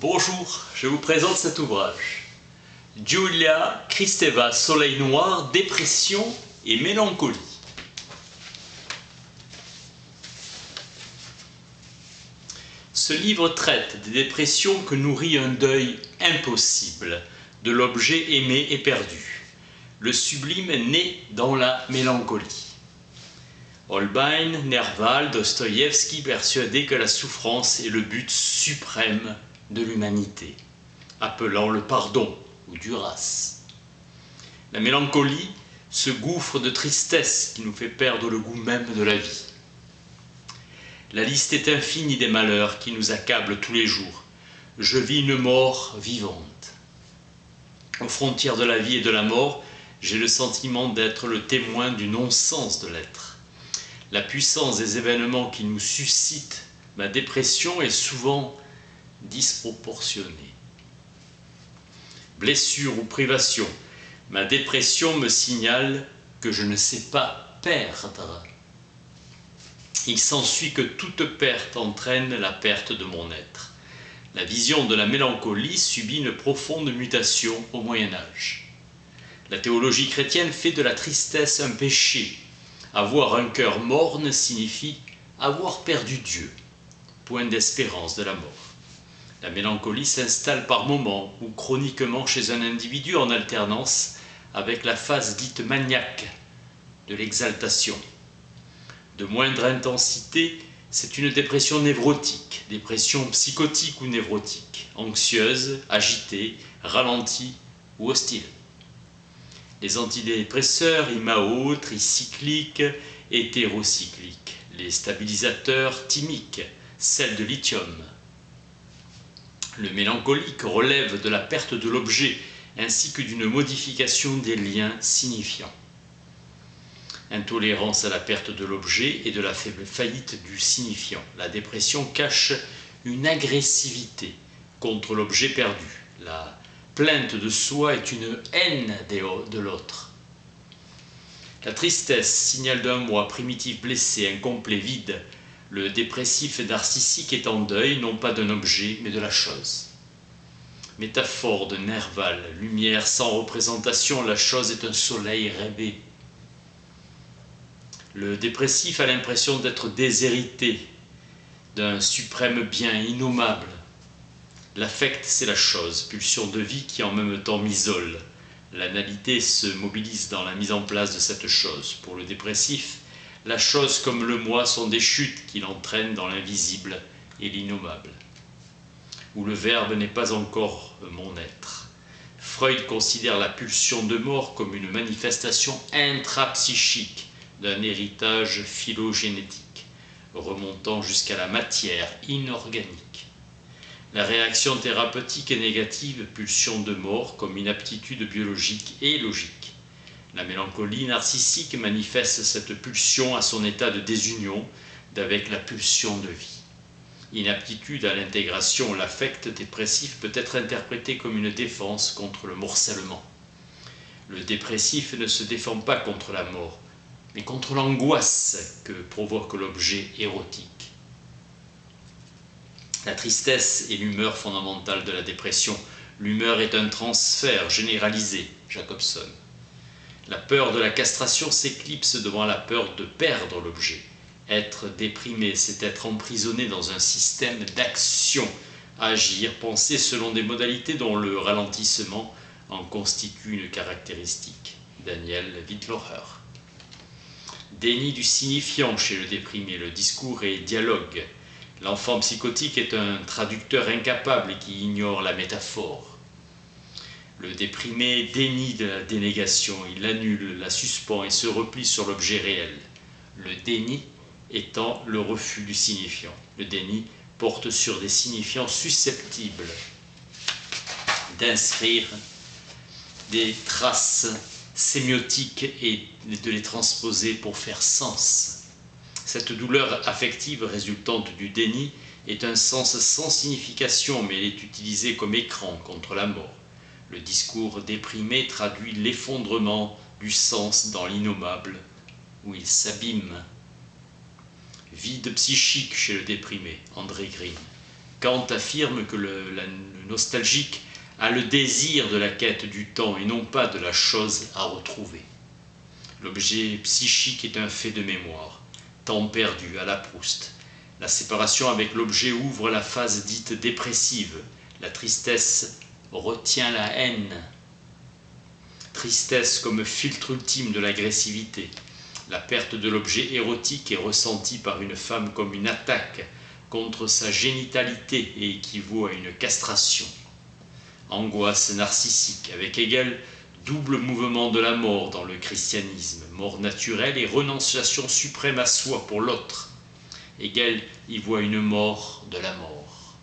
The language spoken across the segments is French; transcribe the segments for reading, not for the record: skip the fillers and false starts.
Bonjour, je vous présente cet ouvrage. Giulia Kristeva, Soleil noir, dépression et mélancolie. Ce livre traite des dépressions que nourrit un deuil impossible de l'objet aimé et perdu, le sublime né dans la mélancolie. Holbein, Nerval, Dostoïevski persuadaient que la souffrance est le but suprême de l'humanité, appelant le pardon ou Duras. La mélancolie, ce gouffre de tristesse qui nous fait perdre le goût même de la vie. La liste est infinie des malheurs qui nous accablent tous les jours. Je vis une mort vivante. Aux frontières de la vie et de la mort, j'ai le sentiment d'être le témoin du non-sens de l'être. La puissance des événements qui nous suscitent ma dépression est souvent disproportionnée. Blessure ou privation, ma dépression me signale que je ne sais pas perdre. Il s'ensuit que toute perte entraîne la perte de mon être. La vision de la mélancolie subit une profonde mutation au Moyen-Âge. La théologie chrétienne fait de la tristesse un péché. Avoir un cœur morne signifie avoir perdu Dieu, point d'espérance de la mort. La mélancolie s'installe par moments ou chroniquement chez un individu en alternance avec la phase dite maniaque de l'exaltation. De moindre intensité, c'est une dépression névrotique, dépression psychotique ou névrotique, anxieuse, agitée, ralentie ou hostile. Les antidépresseurs, IMAO, tricycliques, hétérocycliques, les stabilisateurs thymiques, sels de lithium. Le mélancolique relève de la perte de l'objet ainsi que d'une modification des liens signifiants. Intolérance à la perte de l'objet et de la faible faillite du signifiant. La dépression cache une agressivité contre l'objet perdu. La plainte de soi est une haine de l'autre. La tristesse, signal d'un moi primitif blessé, incomplet, vide. Le dépressif narcissique est en deuil, non pas d'un objet, mais de la chose. Métaphore de Nerval, lumière sans représentation, la chose est un soleil rêvé. Le dépressif a l'impression d'être déshérité d'un suprême bien innommable. L'affect, c'est la chose, pulsion de vie qui en même temps m'isole. L'analité se mobilise dans la mise en place de cette chose. Pour le dépressif, la chose comme le moi sont des chutes qui l'entraînent dans l'invisible et l'innommable, où le verbe n'est pas encore mon être. Freud considère la pulsion de mort comme une manifestation intrapsychique d'un héritage phylogénétique, remontant jusqu'à la matière inorganique. La réaction thérapeutique est négative, pulsion de mort comme inaptitude biologique et logique. La mélancolie narcissique manifeste cette pulsion à son état de désunion d'avec la pulsion de vie. Inaptitude à l'intégration, l'affect dépressif peut être interprété comme une défense contre le morcellement. Le dépressif ne se défend pas contre la mort, mais contre l'angoisse que provoque l'objet érotique. La tristesse est l'humeur fondamentale de la dépression. L'humeur est un transfert généralisé, Jacobson. La peur de la castration s'éclipse devant la peur de perdre l'objet. Être déprimé, c'est être emprisonné dans un système d'action, agir, penser selon des modalités dont le ralentissement en constitue une caractéristique. Daniel Wittlocher. Déni du signifiant chez le déprimé, le discours est dialogue. L'enfant psychotique est un traducteur incapable qui ignore la métaphore. Le déprimé dénie de la dénégation, il annule, la suspend et se replie sur l'objet réel. Le déni étant le refus du signifiant. Le déni porte sur des signifiants susceptibles d'inscrire des traces sémiotiques et de les transposer pour faire sens. Cette douleur affective résultante du déni est un sens sans signification, mais elle est utilisée comme écran contre la mort. Le discours déprimé traduit l'effondrement du sens dans l'innommable, où il s'abîme. Vide psychique chez le déprimé, André Green. Kant affirme que le nostalgique a le désir de la quête du temps et non pas de la chose à retrouver. L'objet psychique est un fait de mémoire, temps perdu à la Proust. La séparation avec l'objet ouvre la phase dite dépressive. La tristesse retient la haine. Tristesse comme filtre ultime de l'agressivité. La perte de l'objet érotique est ressentie par une femme comme une attaque contre sa génitalité et équivaut à une castration. Angoisse narcissique, avec Hegel, double mouvement de la mort dans le christianisme, mort naturelle et renonciation suprême à soi pour l'autre. Hegel y voit une mort de la mort.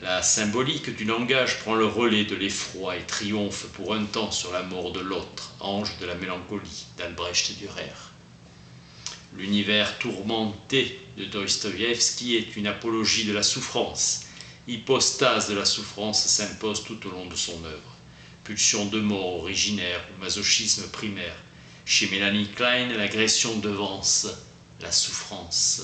La symbolique du langage prend le relais de l'effroi et triomphe pour un temps sur la mort de l'autre, ange de la mélancolie, d'Albrecht Dürer. L'univers tourmenté de Dostoïevski est une apologie de la souffrance. Hypostase de la souffrance s'impose tout au long de son œuvre. Pulsion de mort originaire ou masochisme primaire. Chez Mélanie Klein, l'agression devance la souffrance.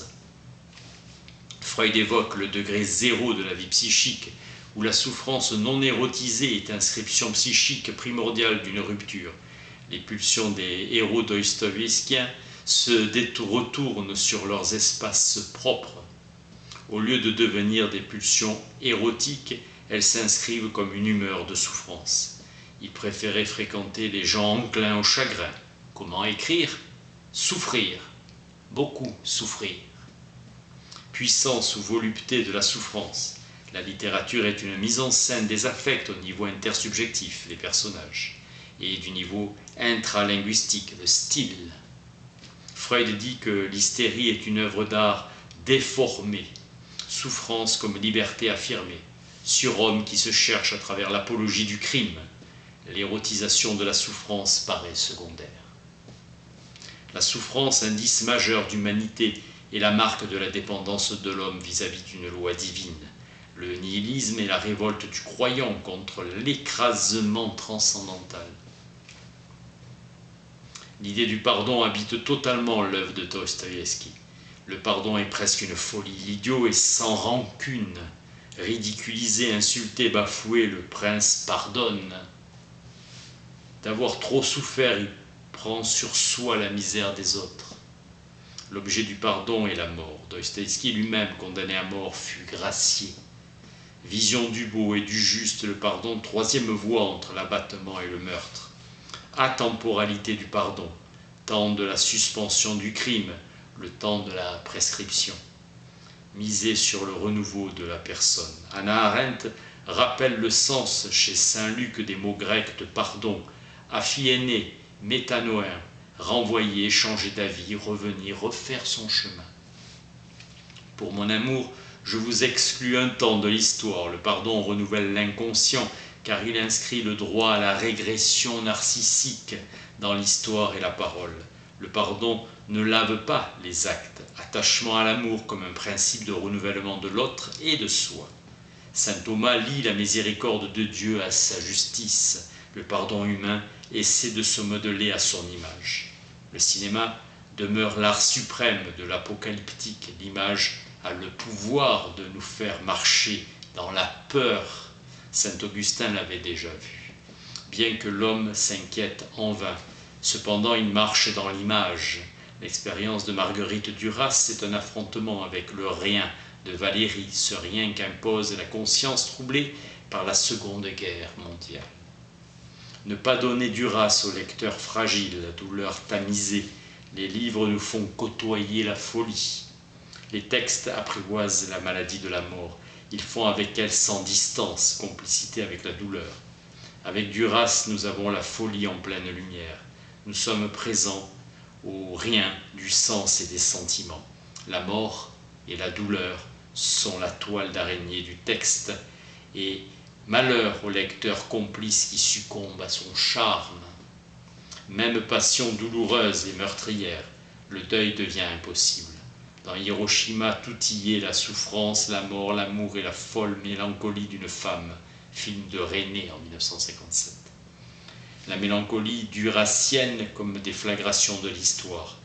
Freud évoque le degré zéro de la vie psychique, où la souffrance non érotisée est inscription psychique primordiale d'une rupture. Les pulsions des héros dostoïevskiens se retournent sur leurs espaces propres. Au lieu de devenir des pulsions érotiques, elles s'inscrivent comme une humeur de souffrance. Il préférait fréquenter les gens enclins au chagrin. Comment écrire? Souffrir. Beaucoup souffrir. Puissance ou volupté de la souffrance. La littérature est une mise en scène des affects au niveau intersubjectif, les personnages, et du niveau intralinguistique, le style. Freud dit que l'hystérie est une œuvre d'art déformée, souffrance comme liberté affirmée, surhomme qui se cherche à travers l'apologie du crime. L'érotisation de la souffrance paraît secondaire. La souffrance, indice majeur d'humanité, est la marque de la dépendance de l'homme vis-à-vis d'une loi divine. Le nihilisme est la révolte du croyant contre l'écrasement transcendantal. L'idée du pardon habite totalement l'œuvre de Dostoïevski. Le pardon est presque une folie. L'idiot est sans rancune. Ridiculisé, insulté, bafoué, le prince pardonne. D'avoir trop souffert, il prend sur soi la misère des autres. L'objet du pardon est la mort. Dostoïevski lui-même, condamné à mort, fut gracié. Vision du beau et du juste, le pardon, troisième voie entre l'abattement et le meurtre. Atemporalité du pardon, temps de la suspension du crime, le temps de la prescription. Miser sur le renouveau de la personne. Hannah Arendt rappelle le sens chez saint Luc des mots grecs de pardon, aphiéné, métanoën, renvoyer, changer d'avis, revenir, refaire son chemin. Pour mon amour, je vous exclus un temps de l'histoire. Le pardon renouvelle l'inconscient, car il inscrit le droit à la régression narcissique dans l'histoire et la parole. Le pardon ne lave pas les actes, attachement à l'amour comme un principe de renouvellement de l'autre et de soi. Saint Thomas lie la miséricorde de Dieu à sa justice. Le pardon humain essaie de se modeler à son image. Le cinéma demeure l'art suprême de l'apocalyptique. L'image a le pouvoir de nous faire marcher dans la peur. Saint Augustin l'avait déjà vu. Bien que l'homme s'inquiète en vain, cependant il marche dans l'image. L'expérience de Marguerite Duras, c'est un affrontement avec le rien de Valérie, ce rien qu'impose la conscience troublée par la Seconde Guerre mondiale. Ne pas donner Duras au lecteur fragile, douleur tamisée. Les livres nous font côtoyer la folie. Les textes apprivoisent la maladie de la mort. Ils font avec elle sans distance, complicité avec la douleur. Avec Duras, nous avons la folie en pleine lumière. Nous sommes présents au rien du sens et des sentiments. La mort et la douleur sont la toile d'araignée du texte, et malheur au lecteur complice qui succombe à son charme. Même passion douloureuse et meurtrière, le deuil devient impossible. Dans Hiroshima, tout y est, la souffrance, la mort, l'amour et la folle mélancolie d'une femme, film de René en 1957. La mélancolie durassienne comme déflagration de l'histoire.